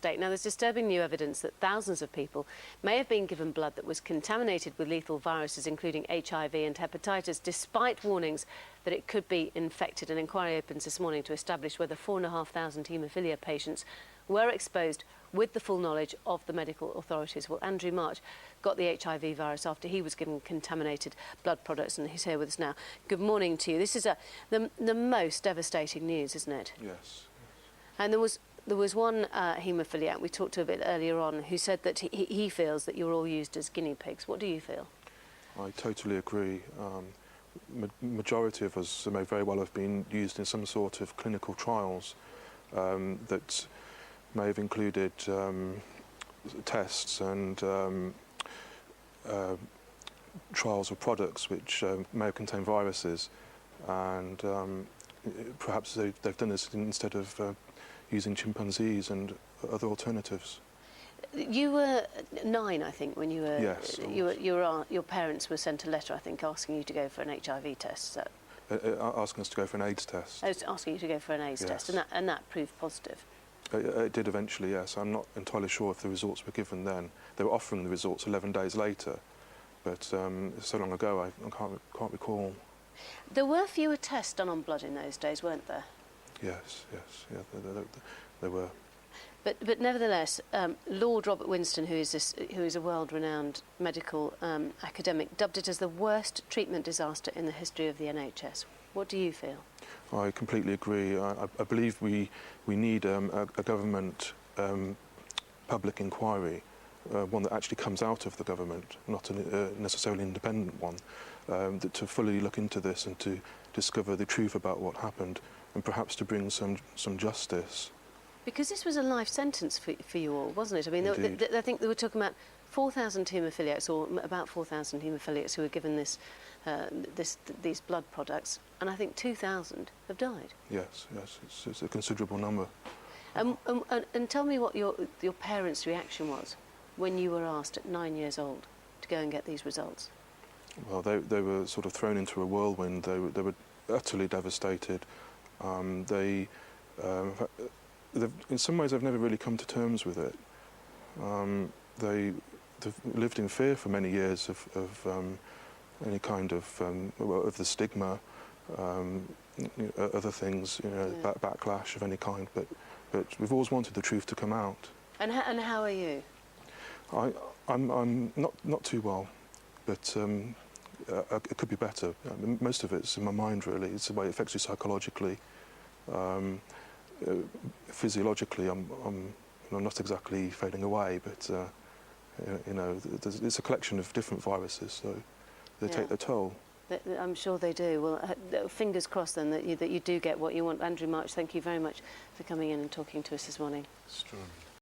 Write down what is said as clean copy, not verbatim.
Now, there's disturbing new evidence that thousands of people may have been given blood that was contaminated with lethal viruses, including HIV and hepatitis, despite warnings that it could be infected. An inquiry opens this morning to establish whether 4,500 haemophilia patients were exposed with the full knowledge of the medical authorities. Well, Andrew March got the HIV virus after he was given contaminated blood products, and he's here with us now. Good morning to you. This is the most devastating news, isn't it? Yes. And there was one haemophiliac we talked to a bit earlier on who said that he feels that you're all used as guinea pigs. What do you feel? I totally agree. Majority of us may very well have been used in some sort of clinical trials that may have included tests and trials of products which may have contained viruses, and perhaps they've done this instead of using chimpanzees and other alternatives. You were 9, I think, when you were. Yes. Your parents were sent a letter, I think, asking you to go for an HIV test. So. Asking us to go for an AIDS test. I was asking you to go for an AIDS test, and that proved positive. It did eventually, yes. I'm not entirely sure if the results were given then. They were offering the results 11 days later, but so long ago I can't recall. There were fewer tests done on blood in those days, weren't there? Yes, yeah, there were. But nevertheless, Lord Robert Winston, who is a world-renowned medical academic, dubbed it as the worst treatment disaster in the history of the NHS. What do you feel? I completely agree. I believe we need a government public inquiry, one that actually comes out of the government, not a necessarily independent one, to fully look into this and to discover the truth about what happened, and perhaps to bring some justice. Because this was a life sentence for you all, wasn't it? I mean, I think they were talking about 4,000 haemophiliacs, or about 4,000 haemophiliacs who were given these blood products, and I think 2,000 have died. Yes, it's a considerable number. And tell me what your parents' reaction was when you were asked at 9 years old to go and get these results. Well, they were sort of thrown into a whirlwind. They were utterly devastated. In some ways, they've never really come to terms with it. They've lived in fear for many years of any kind of the stigma, other things, backlash of any kind. But we've always wanted the truth to come out. And how are you? I'm not too well, but it could be better. Most of it's in my mind, really. It's the way it affects you psychologically. Physiologically, I'm not exactly fading away, but it's a collection of different viruses, so they take their toll. I'm sure they do. Well, fingers crossed then that you do get what you want. Andrew March, thank you very much for coming in and talking to us this morning. It's true.